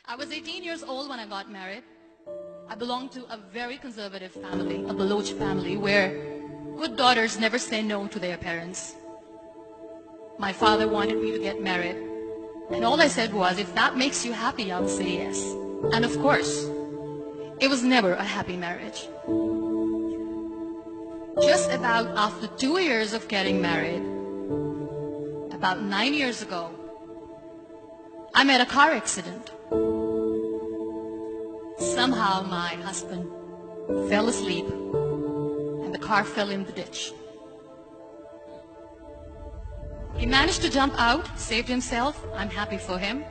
I was 18 years old when I got married. I belonged to a very conservative family, a Baloch family, where good daughters never say no to their parents. My father wanted me to get married, and all I said was, if that makes you happy, I'll say yes. And of course, it was never a happy marriage. Just about after 2 years of getting married, about 9 years ago, I met a car accident. Somehow my husband fell asleep and the car fell in the ditch. He managed to jump out, saved himself. I'm happy for him.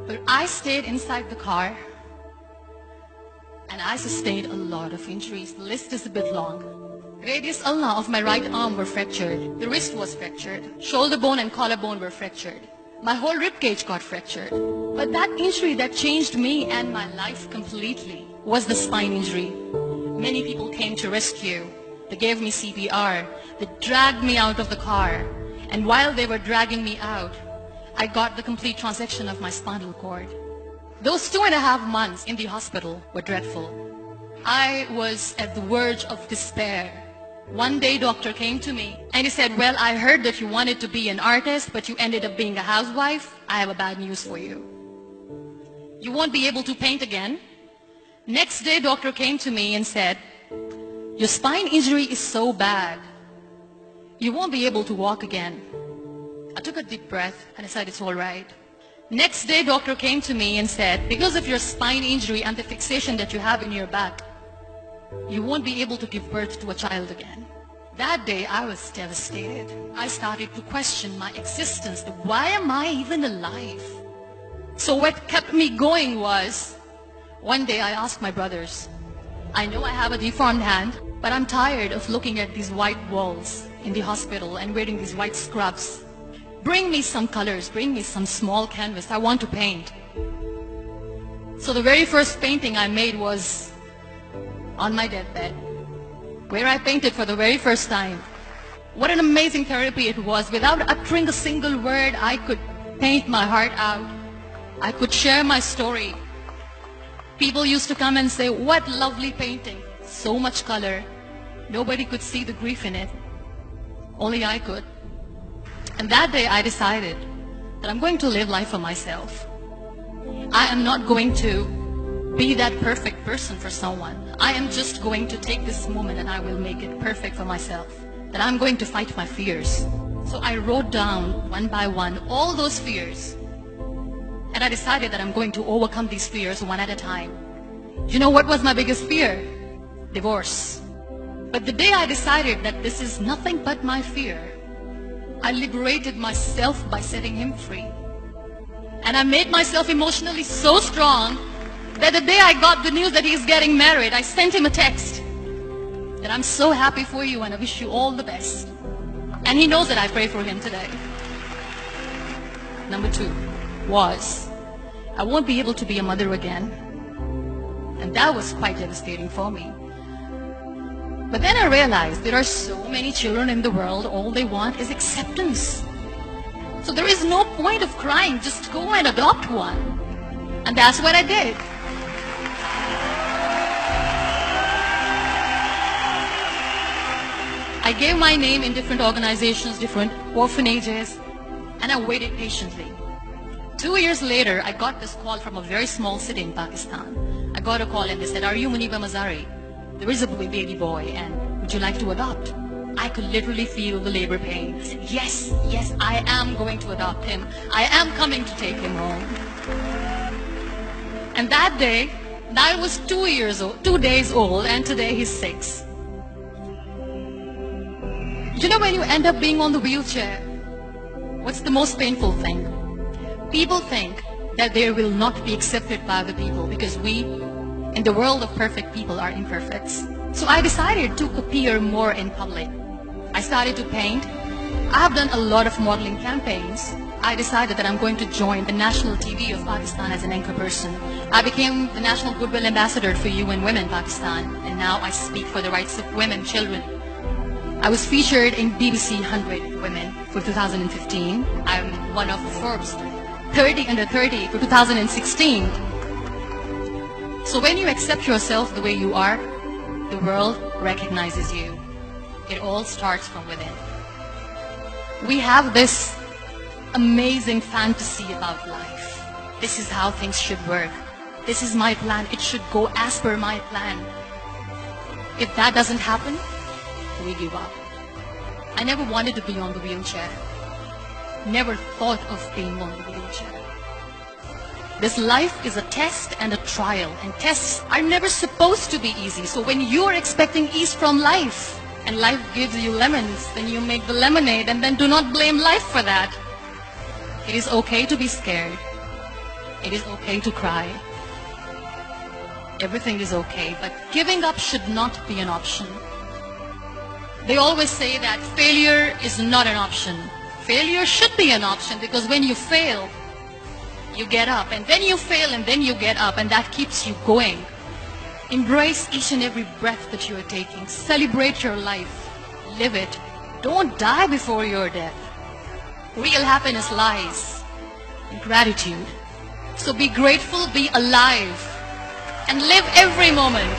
But I stayed inside the car and I sustained a lot of injuries. The list is a bit long. Radius ulna of my right arm were fractured. The wrist was fractured. Shoulder bone and collarbone were fractured. My whole rib cage got fractured. But that injury that changed me and my life completely was the spine injury. Many people came to rescue. They gave me CPR. They dragged me out of the car. And while they were dragging me out, I got the complete transection of my spinal cord. Those 2.5 months in the hospital were dreadful. I was at the verge of despair. One day doctor came to me and he said, well, I heard that you wanted to be an artist, but you ended up being a housewife. I have a bad news for you. You won't be able to paint again. Next day doctor came to me and said, your spine injury is so bad, you won't be able to walk again. I took a deep breath and I said, it's all right. Next day doctor came to me and said, because of your spine injury and the fixation that you have in your back, you won't be able to give birth to a child again. That day I was devastated. I started to question my existence. Why am I even alive? So what kept me going was, one day I asked my brothers, I know I have a deformed hand, but I'm tired of looking at these white walls in the hospital and wearing these white scrubs. Bring me some colors, bring me some small canvas. I want to paint. So the very first painting I made was on my deathbed, where I painted for the very first time. What an amazing therapy it was. Without uttering a single word, I could paint my heart out. I could share my story. People used to come and say, what lovely painting. So much color. Nobody could see the grief in it. Only I could. And that day I decided that I'm going to live life for myself. I am not going to be that perfect person for someone. I am just going to take this moment and I will make it perfect for myself. That I'm going to fight my fears. So I wrote down one by one all those fears. And I decided that I'm going to overcome these fears one at a time. You know what was my biggest fear? Divorce. But the day I decided that this is nothing but my fear, I liberated myself by setting him free. And I made myself emotionally so strong that the day I got the news that he's getting married, I sent him a text that I'm so happy for you and I wish you all the best. And he knows that I pray for him today. Number 2 was, I won't be able to be a mother again. And that was quite devastating for me. But then I realized there are so many children in the world, all they want is acceptance. So there is no point of crying, just go and adopt one. And that's what I did. I gave my name in different organizations, different orphanages, and I waited patiently. 2 years later, I got this call from a very small city in Pakistan. I got a call and they said, are you Muniba Mazari? There is a baby boy and would you like to adopt? I could literally feel the labor pain. I said, yes, yes, I am going to adopt him. I am coming to take him home. And that day, I was 2 days old, and today he's 6. You know, when you end up being on the wheelchair, what's the most painful thing? People think that they will not be accepted by other people because we, in the world of perfect people, are imperfects. So I decided to appear more in public. I started to paint. I have done a lot of modeling campaigns. I decided that I'm going to join the national TV of Pakistan as an anchor person. I became the National Goodwill Ambassador for UN Women Pakistan, and now I speak for the rights of women, children. I was featured in BBC 100 Women for 2015. I'm one of Forbes 30 under 30 for 2016. So when you accept yourself the way you are, the world recognizes you. It all starts from within. We have this amazing fantasy about life. This is how things should work. This is my plan. It should go as per my plan. If that doesn't happen, we give up. I never wanted to be on the wheelchair. Never thought of being on the wheelchair. This life is a test and a trial, and tests are never supposed to be easy. So when you are expecting ease from life, and life gives you lemons, then you make the lemonade, and then do not blame life for that. It is okay to be scared. It is okay to cry. Everything is okay, but giving up should not be an option. They always say that failure is not an option. Failure should be an option, because when you fail, you get up, and then you fail, and then you get up, and that keeps you going. Embrace each and every breath that you are taking. Celebrate your life. Live it. Don't die before your death. Real happiness lies in gratitude. So be grateful, be alive, and live every moment.